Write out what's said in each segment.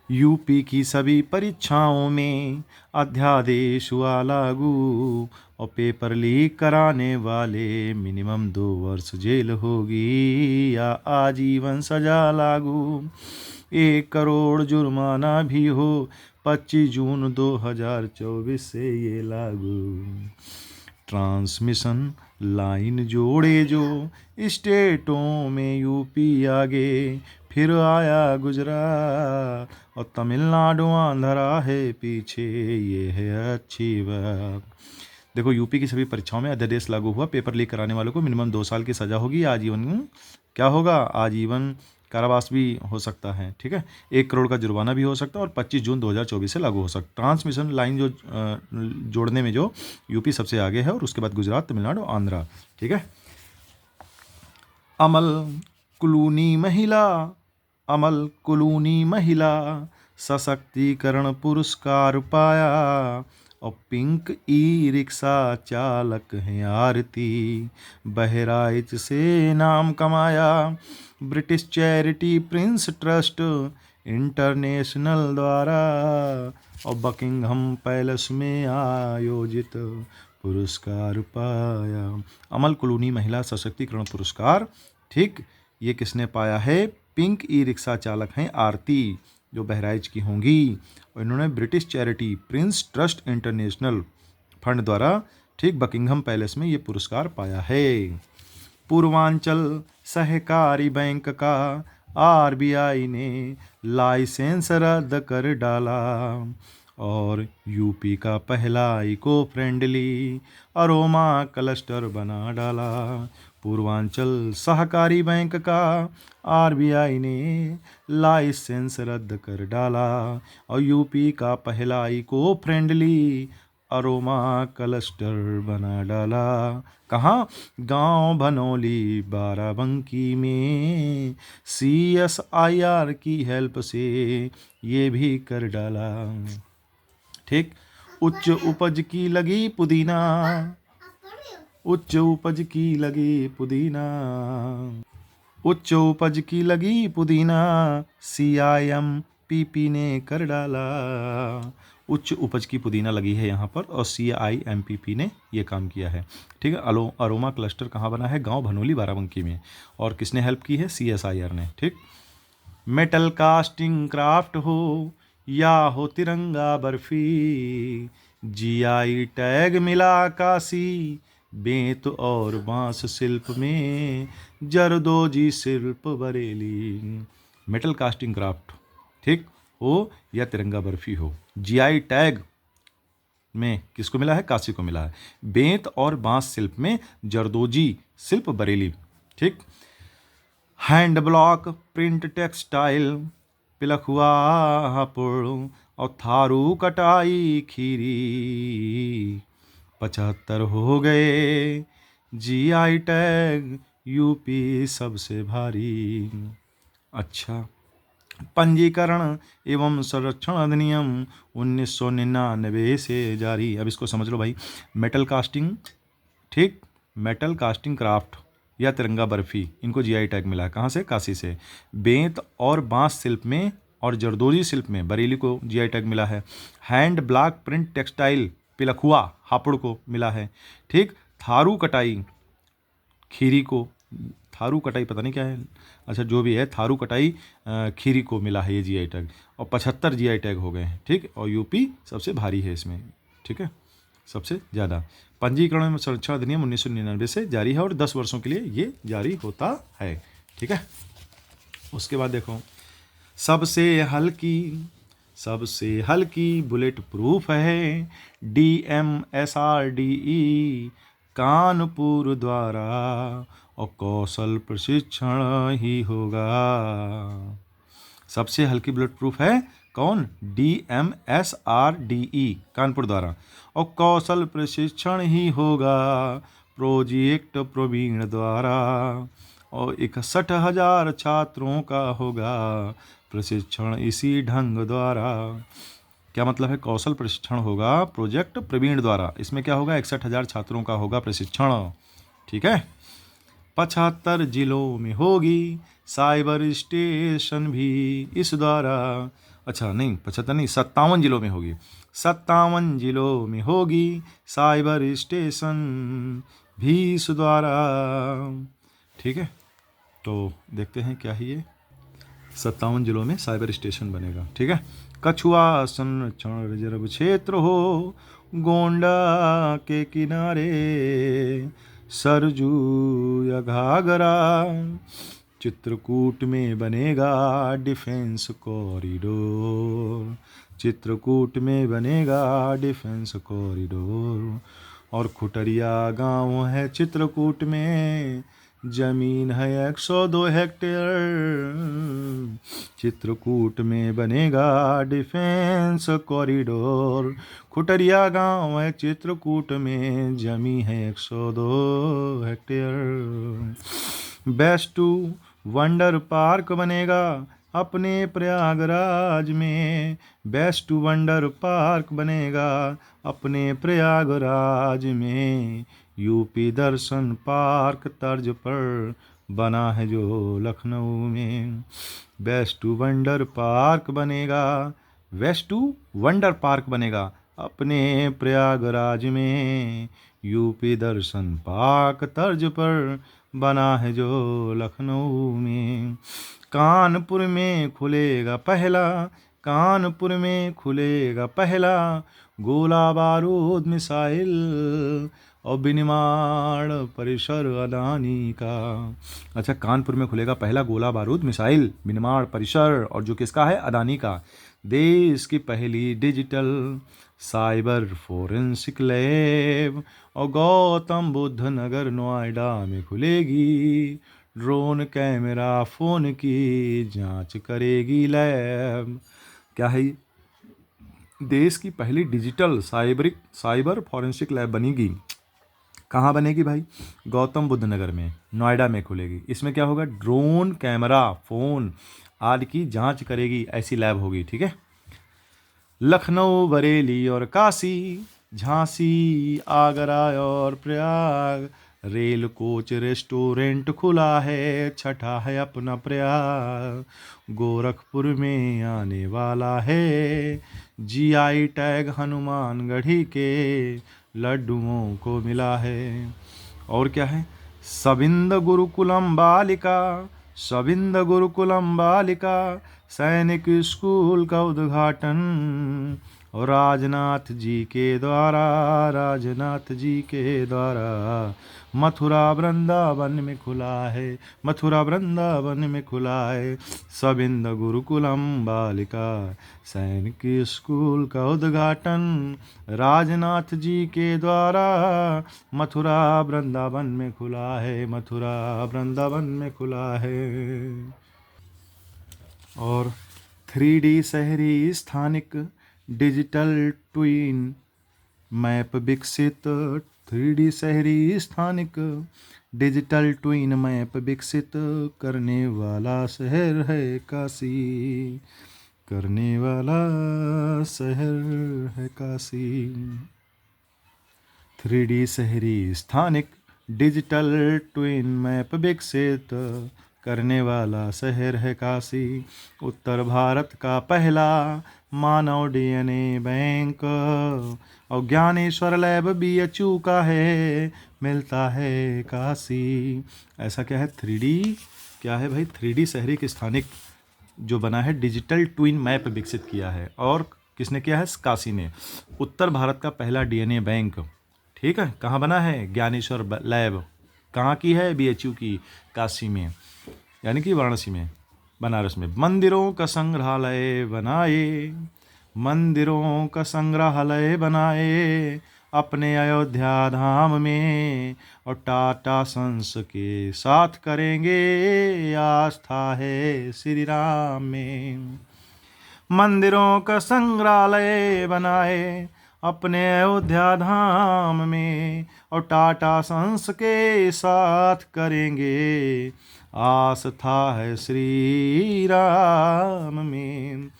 UP की सभी परीक्षाओं में अध्यादेश हुआ लागू और पेपर लीक कराने वाले मिनिमम 2 वर्ष जेल होगी या आजीवन सजा लागू। 1 करोड़ जुर्माना भी हो 25 जून 2024 से ये लागू। ट्रांसमिशन लाइन जोड़े जो स्टेटों में यूपी आगे, फिर आया गुजरात और तमिलनाडु आंध्रा है पीछे, ये है अच्छी बात। देखो, यूपी की सभी परीक्षाओं में अध्यादेश लागू हुआ। पेपर लीक कराने वालों को मिनिमम 2 साल की सजा होगी, आजीवन क्या होगा, आजीवन कारावास भी हो सकता है। ठीक है, 1 करोड़ का जुर्माना भी हो सकता है और 25 जून 2024 से लागू हो सकता है। ट्रांसमिशन लाइन जो जोड़ने में जो यूपी सबसे आगे है और उसके बाद गुजरात, तमिलनाडु, आंध्रा। ठीक है। अमल क्लूनी महिला, अमल क्लूनी महिला सशक्तिकरण पुरस्कार पाया और पिंक ई रिक्शा चालक हैं आरती, बहराइच से नाम कमाया। British charity Prince trust international द्वारा और बकिंघम पैलेस में आयोजित पुरस्कार पाया। अमल क्लूनी महिला सशक्तिकरण पुरस्कार, ठीक, ये किसने पाया है? पिंक ई रिक्शा चालक हैं आरती, जो बहराइच की होंगी, और इन्होंने British charity Prince trust international fund द्वारा, ठीक, बकिंघम पैलेस में ये पुरस्कार पाया है। पूर्वांचल सहकारी बैंक का आरबीआई ने लाइसेंस रद्द कर डाला और यूपी का पहला इको फ्रेंडली अरोमा क्लस्टर बना डाला। पूर्वांचल सहकारी बैंक का आरबीआई ने लाइसेंस रद्द कर डाला और यूपी का पहला इको फ्रेंडली अरोमा क्लस्टर बना डाला। कहाँ? गांव भनौली बाराबंकी में CSIR की हेल्प से ये भी कर डाला। ठीक। उच्च उपज की लगी पुदीना, उच्च उपज की लगी पुदीना, उच्च उपज की लगी पुदीना CIMPP ने कर डाला। उच्च उपज की पुदीना लगी है यहाँ पर और CIMPP ने ये काम किया है। ठीक है। अरोमा क्लस्टर कहाँ बना है? गांव भनोली बाराबंकी में। और किसने हेल्प की है? CSIR ने। ठीक। मेटल कास्टिंग क्राफ्ट हो या हो तिरंगा बर्फी, GI टैग मिला काशी, बेंत और बांस शिल्प में जरदोजी शिल्प बरेली। मेटल कास्टिंग क्राफ्ट, ठीक, हो या तिरंगा बर्फी हो, GI टैग में किसको मिला है? काशी को मिला है। बेंत और बांस शिल्प में जरदोजी शिल्प बरेली। ठीक। Hand block print textile Pilkhuwa Hapur और थारू कटाई खीरी 75 हो गए। GI टैग यूपी सबसे भारी। अच्छा। पंजीकरण एवं संरक्षण अधिनियम 1999 से जारी। अब इसको समझ लो भाई। मेटल कास्टिंग, ठीक, मेटल कास्टिंग क्राफ्ट या तिरंगा बर्फी, इनको GI टैग मिला। कहाँ से? काशी से। बेंत और बांस शिल्प में और जरदोजी शिल्प में बरेली को GI टैग मिला है। Hand block print textile Pilkhuwa Hapur को मिला है। ठीक। थारू कटाई खीरी को, थारू कटाई पता नहीं क्या है, अच्छा जो भी है, थारू कटाई खीरी को मिला है ये GI टैग और 75 GI टैग हो गए हैं। ठीक। और यूपी सबसे भारी है इसमें। ठीक है, सबसे ज़्यादा। पंजीकरण एवं संरक्षण अधिनियम 1999 से जारी है और 10 वर्षों के लिए ये जारी होता है। ठीक है। उसके बाद देखो, सबसे हल्की बुलेट प्रूफ है DMSRDE कानपुर द्वारा और कौशल प्रशिक्षण ही होगा। सबसे हल्की बुलेट प्रूफ है कौन? DMSRDE कानपुर द्वारा और कौशल प्रशिक्षण ही होगा प्रोजेक्ट प्रवीण द्वारा और 61,000 छात्रों का होगा प्रशिक्षण इसी ढंग द्वारा। क्या मतलब है? कौशल प्रशिक्षण होगा प्रोजेक्ट प्रवीण द्वारा। इसमें क्या होगा? 61,000 छात्रों का होगा प्रशिक्षण। ठीक है। 75 जिलों में होगी साइबर स्टेशन भी इस द्वारा अच्छा नहीं 75 नहीं 57 जिलों में होगी, 57 जिलों में होगी साइबर स्टेशन भी सुद्वारा। ठीक है, तो देखते हैं क्या है ये। 57 जिलों में साइबर स्टेशन बनेगा। ठीक है, कछुआ संरक्षण रिजर्व क्षेत्र हो गोंडा के किनारे, सरजू या घाघरा, चित्रकूट में बनेगा डिफेंस कॉरिडोर, चित्रकूट में बनेगा डिफेंस कॉरिडोर। और खुटरिया गांव है चित्रकूट में, जमीन है 102 हेक्टेयर, चित्रकूट में बनेगा डिफेंस कॉरिडोर। खुटरिया गांव है चित्रकूट में, जमीन है 102 hectare. Best to wonder park बनेगा अपने प्रयागराज में, बेस्ट वंडर पार्क बनेगा अपने प्रयागराज में। यूपी दर्शन पार्क तर्ज पर बना है जो लखनऊ में, बेस्ट वंडर पार्क बनेगा, वेस्ट वंडर पार्क बनेगा अपने प्रयागराज में। यूपी दर्शन पार्क तर्ज पर बना है जो लखनऊ में। कानपुर में खुलेगा पहला, कानपुर में खुलेगा पहला गोला बारूद मिसाइल और विनिर्माण परिसर अदानी का। अच्छा, कानपुर में खुलेगा पहला गोला बारूद मिसाइल विनिर्माण परिसर, और जो किसका है? अदानी का। देश की पहली डिजिटल साइबर फोरेंसिक लैब और गौतम बुद्ध नगर नोएडा में खुलेगी, ड्रोन कैमरा फ़ोन की जांच करेगी लैब। क्या है? देश की पहली डिजिटल साइबर फॉरेंसिक लैब बनेगी। कहाँ बनेगी भाई? गौतम बुद्ध नगर में, नोएडा में खुलेगी। इसमें क्या होगा? ड्रोन कैमरा फ़ोन आदि की जांच करेगी, ऐसी लैब होगी। ठीक है। लखनऊ, बरेली और काशी, झांसी, आगरा और प्रयाग, रेल कोच रेस्टोरेंट खुला है, छठा है अपना प्रयाग। गोरखपुर में आने वाला है जीआई टैग, हनुमानगढ़ी के लड्डुओं को मिला है। और क्या है? सबिंद गुरुकुलम बालिका, सबिंद गुरुकुलम बालिका सैनिक स्कूल का उद्घाटन, और राजनाथ जी के द्वारा, राजनाथ जी के द्वारा मथुरा वृंदावन में खुला है, मथुरा वृंदावन में खुला है। सबिंद गुरुकुलम बालिका सैनिक स्कूल का उद्घाटन, राजनाथ जी के द्वारा मथुरा वृंदावन में खुला है, मथुरा वृंदावन में खुला है। और 3D शहरी स्थानिक डिजिटल ट्विन मैप विकसित, 3D शहरी स्थानिक डिजिटल ट्विन मैप विकसित करने वाला शहर है काशी, करने वाला शहर है काशी। 3D शहरी स्थानिक डिजिटल ट्विन मैप विकसित करने वाला शहर है काशी। उत्तर भारत का पहला मानव डीएनए बैंक और ज्ञानेश्वर लैब बीएचयू का है, मिलता है काशी। ऐसा क्या है? 3D क्या है भाई? 3D शहरी के स्थानिक जो बना है, डिजिटल ट्विन मैप विकसित किया है। और किसने किया है? काशी ने। उत्तर भारत का पहला डीएनए बैंक, ठीक है, कहाँ बना है? ज्ञानेश्वर लैब। कहाँ की है? बीएचयू की, काशी में, यानी कि वाराणसी में, बनारस में। मंदिरों का संग्रहालय बनाए, मंदिरों का संग्रहालय बनाए अपने अयोध्या धाम में, और टाटा सन्स के साथ करेंगे आस्था है श्री राम में। मंदिरों का संग्रहालय बनाए अपने अयोध्या धाम में, और टाटा सन्स के साथ करेंगे आस्था है श्री राम में।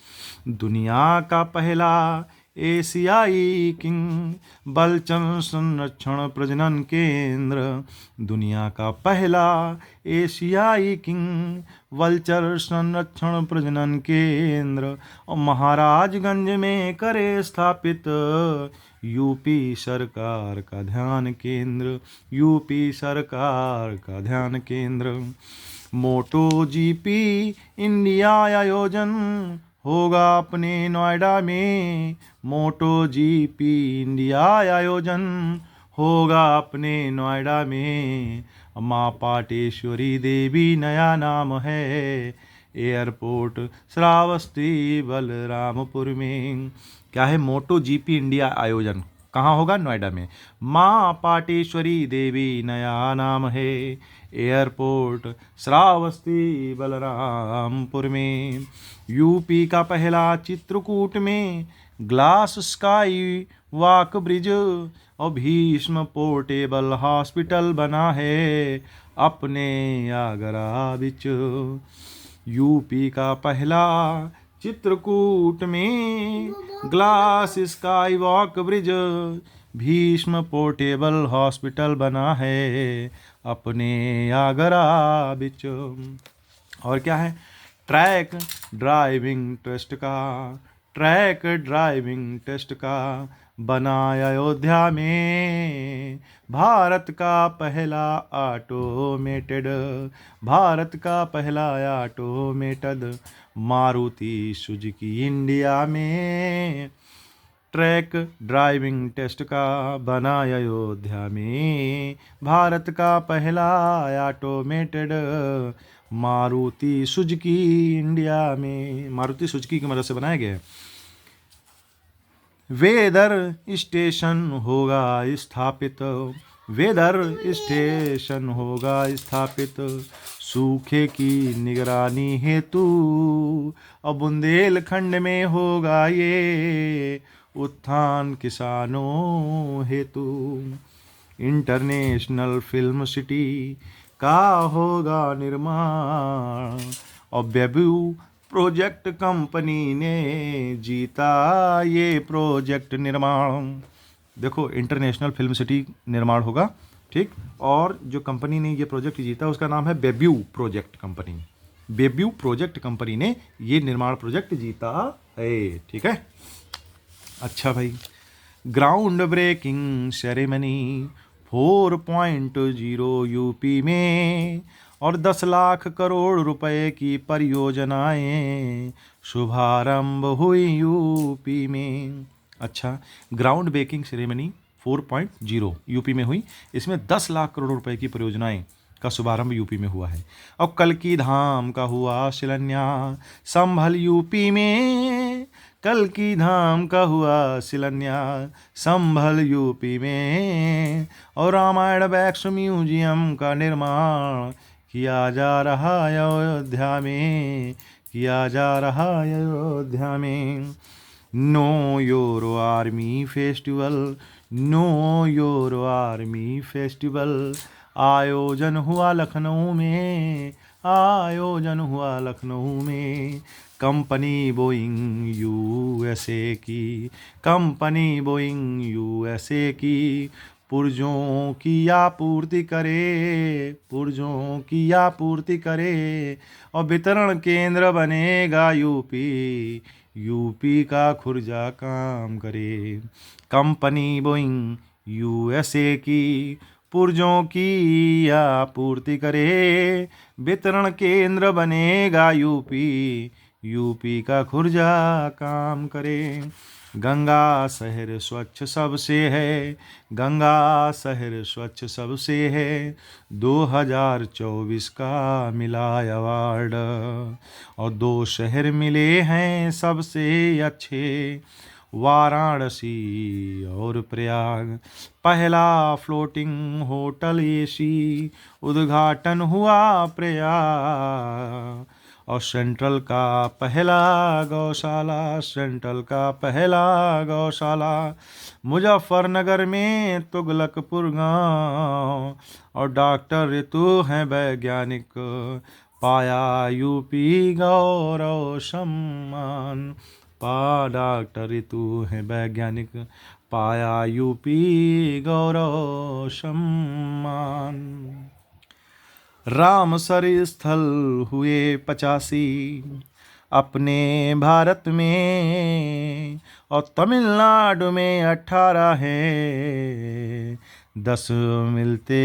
दुनिया का पहला एशियाई किंग। बलचर संरक्षण प्रजनन केंद्र, दुनिया का पहला एशियाई किंग। वल्चर संरक्षण प्रजनन केंद्र, और महाराजगंज में करे स्थापित यूपी सरकार का ध्यान केंद्र। यूपी सरकार का ध्यान केंद्र। मोटो जीपी इंडिया आयोजन होगा अपने नोएडा में। मोटो जीपी इंडिया आयोजन होगा अपने नोएडा में। माँ पाटेश्वरी देवी नया नाम है, एयरपोर्ट श्रावस्ती बलरामपुर में। क्या है? मोटो जीपी इंडिया आयोजन कहाँ होगा? नोएडा में। माँ पाटेश्वरी देवी नया नाम है, एयरपोर्ट श्रावस्ती बलरामपुर में। यूपी का पहला चित्रकूट में ग्लास स्काई वॉक ब्रिज, और भीष्म पोर्टेबल हॉस्पिटल बना है अपने आगरा बिच। यूपी का पहला चित्रकूट में glass sky walk bridge, Bhishma portable hospital बना है अपने आगरा बिच। और क्या है? ट्रैक ड्राइविंग टेस्ट का बना अयोध्या में। भारत का पहला ऑटोमेटेड मारुति सुजुकी इंडिया में। ट्रैक ड्राइविंग टेस्ट का बना अयोध्या में। भारत का पहला ऑटोमेटेड मारुति सुजुकी इंडिया में। मारुति सुजुकी की मदद से बनाया गया है। वेदर स्टेशन होगा स्थापित सूखे की निगरानी हेतु। और बुंदेलखंड में होगा ये उत्थान किसानों हेतु। इंटरनेशनल फिल्म सिटी का होगा निर्माण, और बेबू प्रोजेक्ट कंपनी ने जीता ये प्रोजेक्ट निर्माण। देखो, इंटरनेशनल फिल्म सिटी निर्माण होगा, ठीक। और जो कंपनी ने ये प्रोजेक्ट जीता उसका नाम है बेब्यू प्रोजेक्ट कंपनी। बेब्यू प्रोजेक्ट कंपनी ने ये निर्माण प्रोजेक्ट जीता है, ठीक है। अच्छा भाई, ग्राउंड ब्रेकिंग सेरेमनी 4.0 यूपी में, और 10 लाख करोड़ रुपए की परियोजनाएं शुभारंभ हुई यूपी में। अच्छा, ग्राउंड ब्रेकिंग सेरेमनी 4.0 यूपी में हुई, इसमें 10 लाख करोड़ रुपए की परियोजनाएं का शुभारंभ यूपी में हुआ है। और कल्की धाम का हुआ शिलान्यास संभल यूपी में। कल्की धाम का हुआ शिलान्यास संभल यूपी में। और रामायण वैक्स म्यूजियम का निर्माण किया जा रहा अयोध्या में। नो योर आर्मी फेस्टिवल आयोजन हुआ लखनऊ में। कंपनी बोइंग यूएसए की पुर्जों की आपूर्ति करे। और वितरण केंद्र बनेगा यूपी का खुर्जा काम करे। कंपनी बोइंग यूएसए की पुर्जों की आपूर्ति करे। वितरण केंद्र बनेगा यूपी का खुर्जा काम करे। गंगा शहर स्वच्छ सबसे है 2024 का मिला अवार्ड। और 2 शहर मिले हैं सबसे अच्छे, वाराणसी और प्रयाग। पहला फ्लोटिंग होटल एसी उद्घाटन हुआ प्रयाग। और सेंट्रल का पहला गौशाला मुजफ्फरनगर में तुगलकपुर गांव। और डॉक्टर ऋतु हैं वैज्ञानिक, पाया यूपी गौरव सम्मान। पा डॉक्टर ऋतु है वैज्ञानिक, पाया यूपी गौरव सम्मान। रामसर स्थल हुए 85 अपने भारत में, और तमिलनाडु में 18 है, 10 मिलते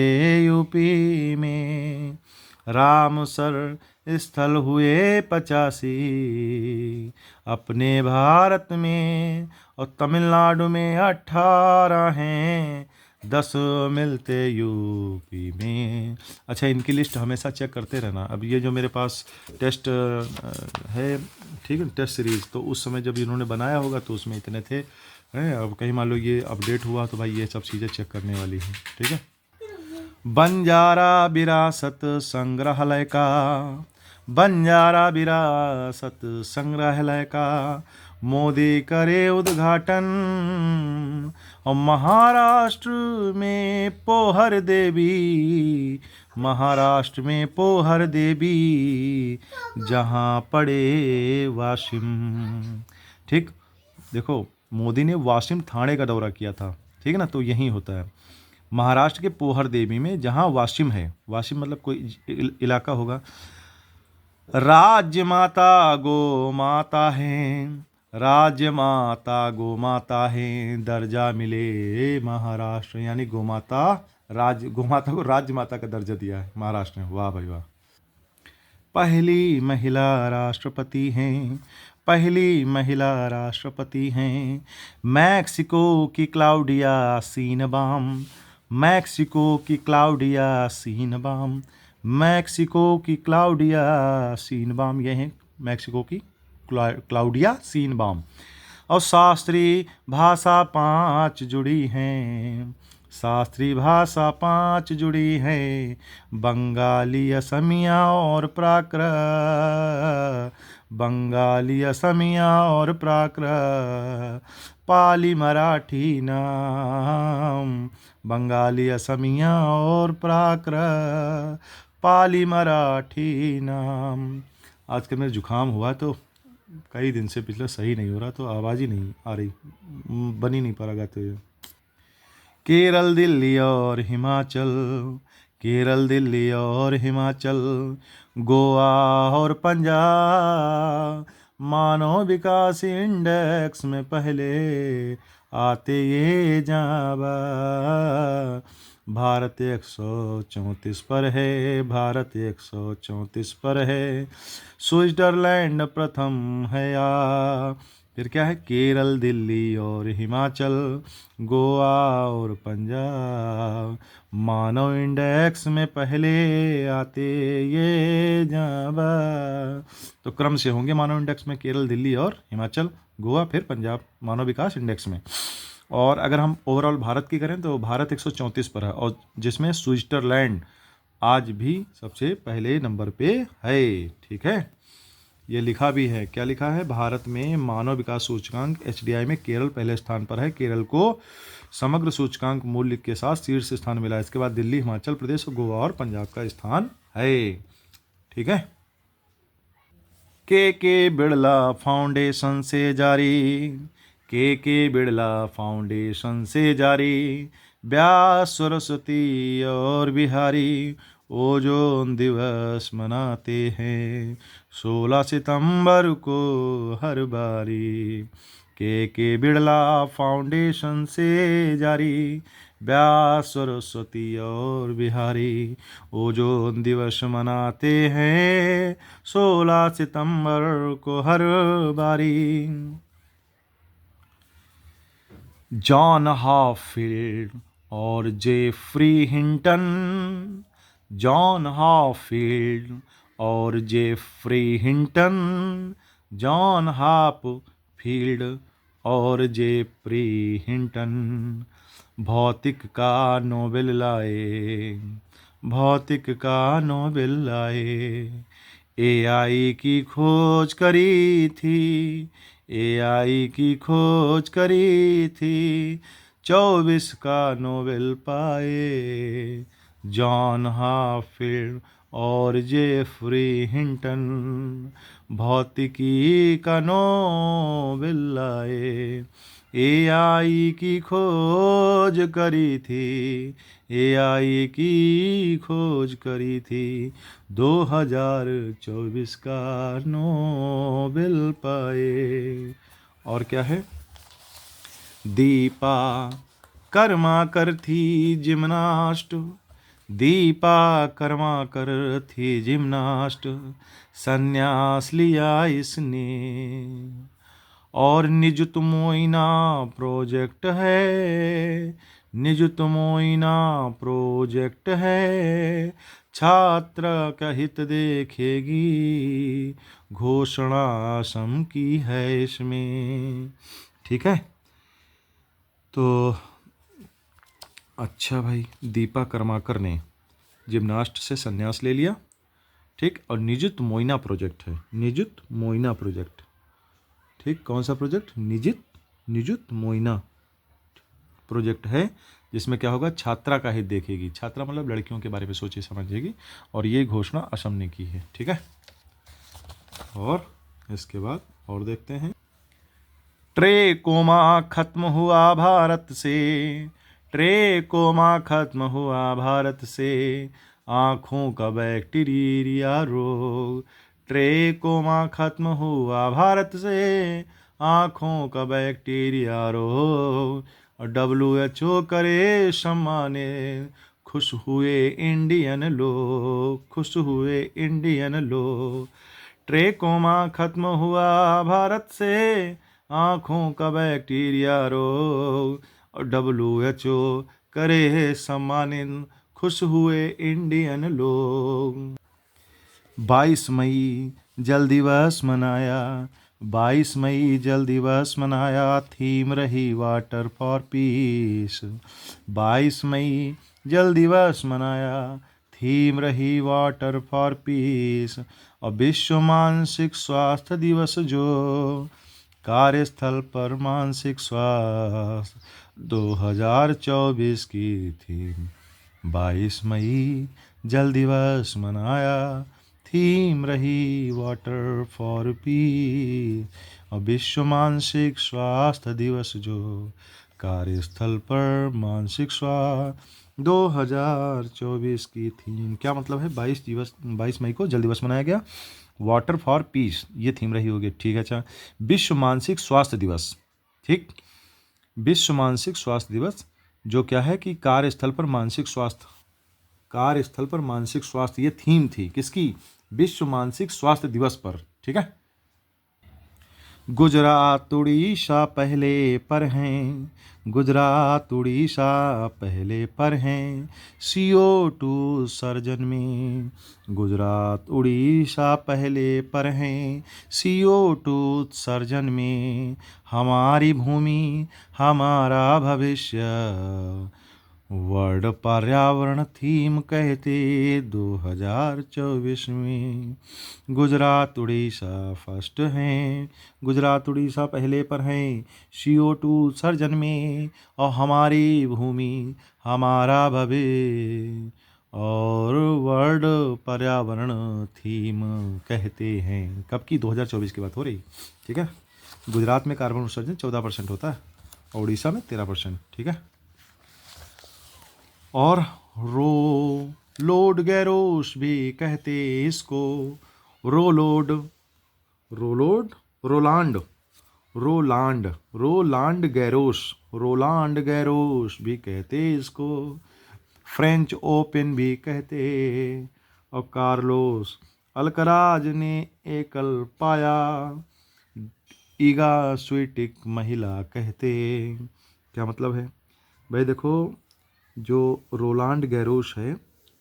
यूपी में। रामसर स्थल हुए 85 अपने भारत में, और तमिलनाडु में 18 हैं, 10 मिलते यूपी में। अच्छा, इनकी लिस्ट हमेशा चेक करते रहना। अब ये जो मेरे पास टेस्ट है, ठीक है, टेस्ट सीरीज़, तो उस समय जब इन्होंने बनाया होगा तो उसमें इतने थे हैं। अब कहीं मान लो ये अपडेट हुआ तो भाई ये सब चीज़ें चेक करने वाली हैं, ठीक है। बंजारा विरासत संग्रहालय का, बंजारा विरासत संग्रहालय का मोदी करे उद्घाटन, और महाराष्ट्र में पोहर देवी, महाराष्ट्र में पोहर देवी जहाँ पड़े वाशिम। ठीक, देखो मोदी ने वाशिम थाने का दौरा किया था, ठीक है ना, तो यहीं होता है महाराष्ट्र के पोहर देवी में, जहाँ वाशिम है। वाशिम मतलब कोई इलाका होगा। राज्य माता गो माता है, राज्य माता गो माता है, दर्जा मिले महाराष्ट्र, यानी गो माता, राज्य गो माता को राज्य माता का दर्जा दिया है महाराष्ट्र ने। वाह भाई वाह। पहली महिला राष्ट्रपति हैं, पहली महिला राष्ट्रपति हैं, मैक्सिको की क्लाउडिया सीनबाम, मैक्सिको की क्लाउडिया सीनबाम, मैक्सिको की क्लाउडिया सीनबाम, ये हैं मैक्सिको की क्लाउडिया सीनबाम। और शास्त्रीय भाषा 5 जुड़ी हैं, शास्त्रीय भाषा 5 जुड़ी है, बंगाली, असमिया और प्राकृत, बंगाली, असमिया और प्राकृत, पाली, मराठी नाम, बंगाली, असमिया और प्राकृत, पाली, मराठी नाम। आजकल मेरे जुकाम हुआ तो कई दिन से पिछले सही नहीं हो रहा, तो आवाज़ ही नहीं आ रही, बन ही नहीं पा रहा गाते हुए। केरल, दिल्ली और हिमाचल, केरल, दिल्ली और हिमाचल, गोवा और पंजाब, मानव विकास इंडेक्स में पहले आते ये जावा। भारत 134 पर है, भारत 134 पर है, स्विट्जरलैंड प्रथम है या। फिर क्या है, केरल, दिल्ली और हिमाचल, गोवा और पंजाब, मानव इंडेक्स में पहले आते ये जावा। तो क्रम से होंगे मानव इंडेक्स में केरल, दिल्ली और हिमाचल, गोवा, फिर पंजाब मानव विकास इंडेक्स में। और अगर हम ओवरऑल भारत की करें तो भारत 134 पर है, और जिसमें स्विट्जरलैंड आज भी सबसे पहले नंबर पे है, ठीक है। ये लिखा भी है, क्या लिखा है, भारत में मानव विकास सूचकांक HDI में केरल पहले स्थान पर है, केरल को समग्र सूचकांक मूल्य के साथ शीर्ष स्थान मिला है। इसके बाद दिल्ली, हिमाचल प्रदेश, गोवा और पंजाब का स्थान है, ठीक है। के बिड़ला फाउंडेशन से जारी, के बिड़ला फाउंडेशन से जारी, व्यास, सरस्वती और बिहारी ओजोन दिवस मनाते हैं 16 सितंबर को हर बारी। के बिड़ला फाउंडेशन से जारी, व्यास, सरस्वती और बिहारी ओजोन दिवस मनाते हैं 16 सितंबर को हर बारी। जॉन हॉफील्ड और जेफरी हिंटन, जॉन हॉफील्ड और जेफरी हिंटन, जॉन हॉपफील्ड और जेफरी हिंटन भौतिक का नोबेल लाए, भौतिक का नोबेल लाए। AI की खोज करी थी, AI की खोज करी थी, 24 का नोबेल पाए जॉन हॉफील्ड और जेफरी हिंटन भौतिकी का नोबेल लाए। एआई की खोज करी थी, एआई की खोज करी थी, 2024 का नोबेल पाए। और क्या है? दीपा कर्माकर थी जिम्नास्ट, दीपा कर्माकर थी जिम्नास्ट, संन्यास लिया इसने। और निजुत मोइना प्रोजेक्ट है, निजुत मोइना प्रोजेक्ट है, छात्र का हित देखेगी, घोषणा असम की है इसमें। ठीक है, तो अच्छा भाई, दीपा कर्माकर ने जिम्नास्ट से संन्यास ले लिया। ठीक, और निजुत मोइना प्रोजेक्ट है, निजुत मोइना प्रोजेक्ट। ठीक, कौन सा प्रोजेक्ट? निजुत मोइना प्रोजेक्ट है, जिसमें क्या होगा? छात्रा का हित देखेगी। छात्रा मतलब लड़कियों के बारे में सोचे समझेगी, और ये घोषणा असम ने की है। ठीक है, और इसके बाद और देखते हैं। ट्रेकोमा खत्म हुआ भारत से, ट्रेकोमा खत्म हुआ भारत से, आँखों का बैक्टीरिया रोग। ट्रेकोमा खत्म हुआ भारत से, आँखों का बैक्टीरिया रोग। और WHO करे सम्मानित, खुश हुए इंडियन लोग, खुश हुए इंडियन लोग। ट्रेकोमा खत्म हुआ भारत से, आँखों का बैक्टीरिया रोग। और WHO करे सम्मानित, खुश हुए इंडियन लोग। 22 मई जल दिवस मनाया, 22 मई जल दिवस मनाया, थीम रही वाटर फॉर पीस। 22 मई जल दिवस मनाया, थीम रही वाटर फॉर पीस। और विश्व मानसिक स्वास्थ्य दिवस जो, कार्यस्थल पर मानसिक स्वास्थ्य 2024 की थीम। 22 मई जल दिवस मनाया, थीम रही वाटर फॉर पीस। और विश्व मानसिक स्वास्थ्य दिवस जो, कार्यस्थल पर मानसिक स्वास्थ्य 2024 की थीम। क्या मतलब है? 22 मई को जल दिवस मनाया गया, वाटर फॉर पीस ये थीम रही होगी। ठीक है, अच्छा। विश्व मानसिक स्वास्थ्य दिवस, ठीक, विश्व मानसिक स्वास्थ्य दिवस जो क्या है कि कार्यस्थल पर मानसिक स्वास्थ्य, कार्यस्थल पर मानसिक स्वास्थ्य ये थीम थी किसकी? विश्व मानसिक स्वास्थ्य दिवस पर। ठीक है, गुजरात उड़ीसा पहले पर हैं, गुजरात उड़ीसा पहले पर हैं, CO2 उत्सर्जन में। गुजरात उड़ीसा पहले पर हैं, CO2 उत्सर्जन में। हमारी भूमि हमारा भविष्य, वर्ल्ड पर्यावरण थीम कहते 2024 में। गुजरात उड़ीसा फर्स्ट हैं, गुजरात उड़ीसा पहले पर हैं, CO2 उत्सर्जन में। और हमारी भूमि हमारा भविष्य, और वर्ल्ड पर्यावरण थीम कहते हैं। कब की? 2024 की बात हो रही। ठीक है, गुजरात में कार्बन उत्सर्जन 14% होता है, और उड़ीसा में 13%। ठीक है, और रोलोड गैरोस भी कहते इसको, Roland, Roland, Roland, Roland, Roland Garros, Roland Garros भी कहते इसको। फ्रेंच ओपन भी कहते। और कार्लोस अल्कराज ने एकल पाया, ईगा स्वीटिक महिला कहते। क्या मतलब है भाई? देखो, जो रोलांड गैरोस है,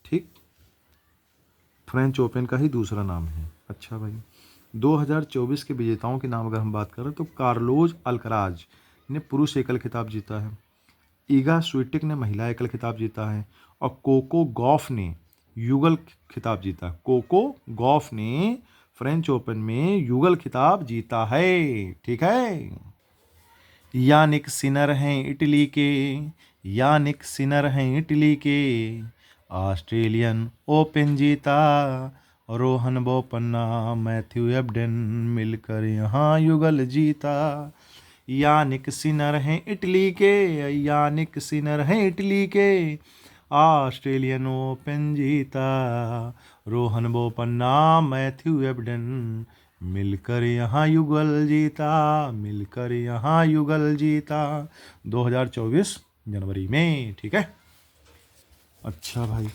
ठीक, फ्रेंच ओपन का ही दूसरा नाम है। अच्छा भाई, 2024 के विजेताओं के नाम अगर हम बात करें तो कार्लोस अल्कराज ने पुरुष एकल खिताब जीता है, ईगा स्वीटिक ने महिला एकल खिताब जीता है, और कोको गॉफ ने युगल खिताब जीता। कोको गॉफ ने फ्रेंच ओपन में युगल खिताब जीता है। ठीक है, यानिक सिनर हैं इटली के, यानिक सिनर हैं इटली के, ऑस्ट्रेलियन ओपन जीता, रोहन बोपन्ना मैथ्यू एबडन मिलकर यहाँ युगल जीता। यानिक सिनर हैं इटली के, यानिक सिनर हैं इटली के, ऑस्ट्रेलियन ओपन जीता, रोहन बोपन्ना मैथ्यू एबडन मिलकर यहाँ युगल जीता, मिलकर यहाँ युगल जीता। 2024 जनवरी में। ठीक है। अच्छा भाई,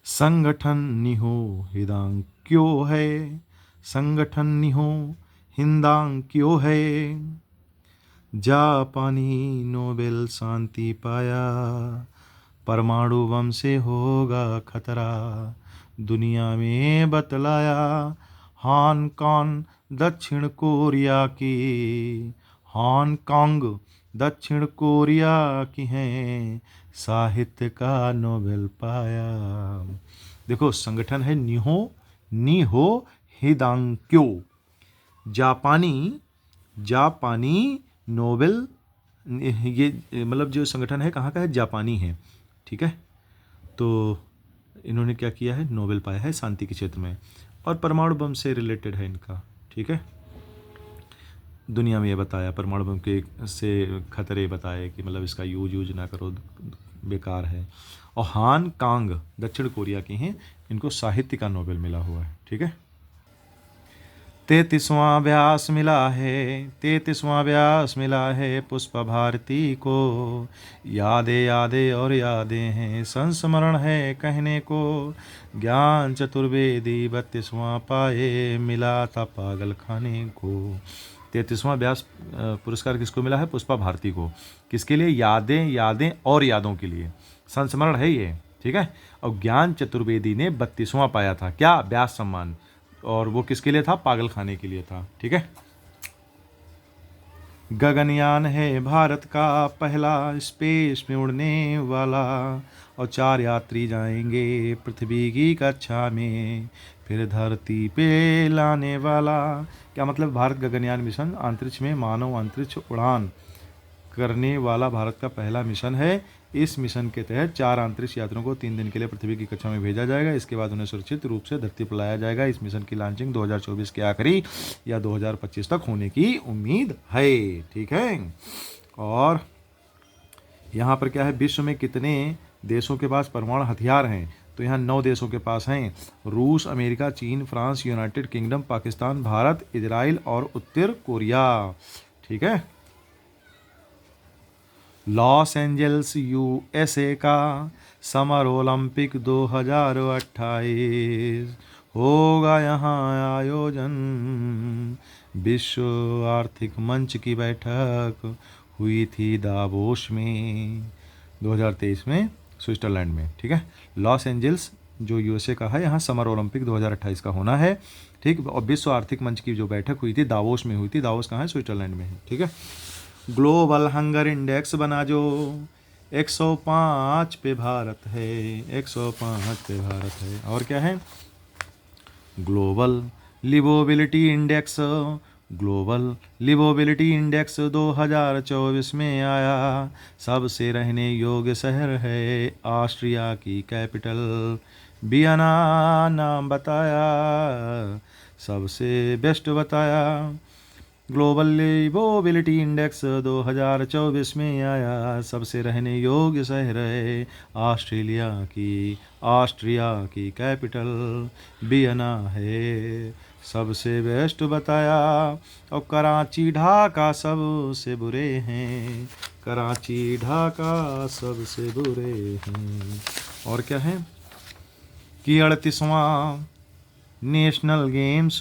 संगठन निहो हिदांग क्यों है, संगठन निहो हिंदांग क्यों है, जापानी नोबेल शांति पाया, परमाणु बम से होगा खतरा, दुनिया में बतलाया, हांगकांग दक्षिण कोरिया की, हांगकांग दक्षिण कोरिया की हैं, साहित्य का नोबेल पाया। देखो, संगठन है निहो हिदांक्यो, जापानी नोबेल, ये मतलब जो संगठन है कहाँ का है, जापानी है। ठीक है। तो इन्होंने क्या किया है, नोबेल पाया है शांति के क्षेत्र में, और परमाणु बम से रिलेटेड है इनका। ठीक है। दुनिया में ये बताया, परमाणु बम के से खतरे बताए कि मतलब इसका यूज ना करो, बेकार है। और हांगकांग दक्षिण कोरिया के हैं, इनको साहित्य का नोबेल मिला हुआ है। ठीक है। 33वां व्यास मिला है पुष्पा भारती को, यादें और यादें हैं, संस्मरण है कहने को, ज्ञान चतुर्वेदी 32वां पाए, मिला था पागल खाने को। 33वां व्यास पुरस्कार किसको मिला है, पुष्पा भारती को। किसके लिए, यादें और यादों के लिए, संस्मरण है ये। ठीक है। और ज्ञान चतुर्वेदी ने 32वां पाया था, क्या, व्यास सम्मान, और वो किसके लिए था, पागल खाने के लिए था। ठीक है। गगनयान है भारत का पहला स्पेस में उड़ने वाला, और 4 यात्री जाएंगे पृथ्वी की कक्षा में, फिर धरती पे लाने वाला। क्या मतलब, भारत गगनयान मिशन अंतरिक्ष में मानव अंतरिक्ष उड़ान करने वाला भारत का पहला मिशन है। इस मिशन के तहत 4 अंतरिक्ष यात्रियों को 3 दिन के लिए पृथ्वी की कक्षा में भेजा जाएगा। इसके बाद उन्हें सुरक्षित रूप से धरती पर लाया जाएगा। इस मिशन की लॉन्चिंग 2024 के आखिरी या 2025 तक होने की उम्मीद है। ठीक है। और यहाँ पर क्या है, विश्व में कितने देशों के पास परमाणु हथियार हैं, तो यहाँ 9 देशों के पास हैं, रूस, अमेरिका, चीन, France, United kingdom, Pakistan, Bharat, Israel और उत्तर कोरिया। ठीक है। लॉस एंजल्स यूएसए का समर ओलंपिक 2028 होगा यहाँ आयोजन, विश्व आर्थिक मंच की बैठक हुई थी दावोस में 2023 में स्विट्जरलैंड में। ठीक है। लॉस एंजल्स जो यूएसए का है, यहाँ समर ओलंपिक 2028 का होना है। ठीक। और विश्व आर्थिक मंच की जो बैठक हुई थी दावोस में हुई थी, दावोस कहाँ है, स्विट्जरलैंड में है। ठीक है। ग्लोबल हंगर इंडेक्स बना जो 105 पे भारत है, 105 पे भारत है। और क्या है, ग्लोबल लिवोबिलिटी इंडेक्स, ग्लोबल लिवोबिलिटी इंडेक्स 2024 में आया, सबसे रहने योग्य शहर है ऑस्ट्रिया की कैपिटल वियना नाम बताया, सबसे बेस्ट बताया। ग्लोबल लिवोबिलिटी इंडेक्स 2024 में आया, सबसे रहने योग्य शहर है ऑस्ट्रिया की कैपिटल वियना है, सबसे बेस्ट बताया। और कराची ढाका सबसे बुरे हैं, कराची ढाका सबसे बुरे हैं। और क्या है कि 38वां नेशनल गेम्स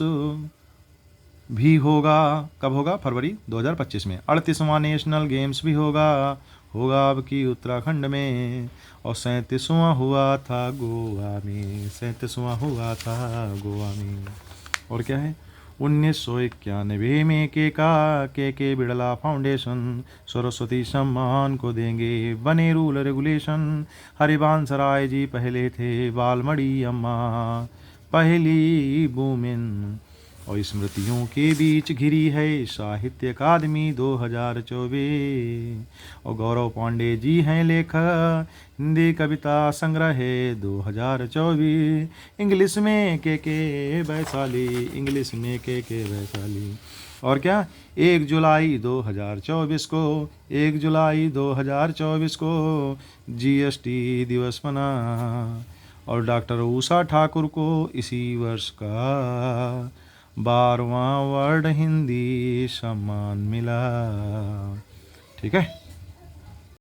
भी होगा, कब होगा, फरवरी 2025 में। 38वां नेशनल गेम्स भी होगा अब की उत्तराखंड में। और 37वां हुआ था गोवा में, 37वां हुआ था गोवा में। और क्या है, 1991 में के बिड़ला फाउंडेशन सरस्वती सम्मान को देंगे, बने रूल रेगुलेशन। हरिवंश राय जी पहले थे, बालमड़ी अम्मा पहली वुमेन और स्मृतियों के बीच घिरी है साहित्य अकादमी 2024। और गौरव पांडे जी हैं लेखक, हिंदी कविता संग्रह 2024। इंग्लिश में के वैशाली, इंग्लिश में के वैशाली। और क्या, 1 जुलाई 2024 को, 1 जुलाई 2024 को जीएसटी दिवस मना। और डॉक्टर उषा ठाकुर को इसी वर्ष का 12वां वर्ल्ड हिंदी सम्मान मिला। ठीक है।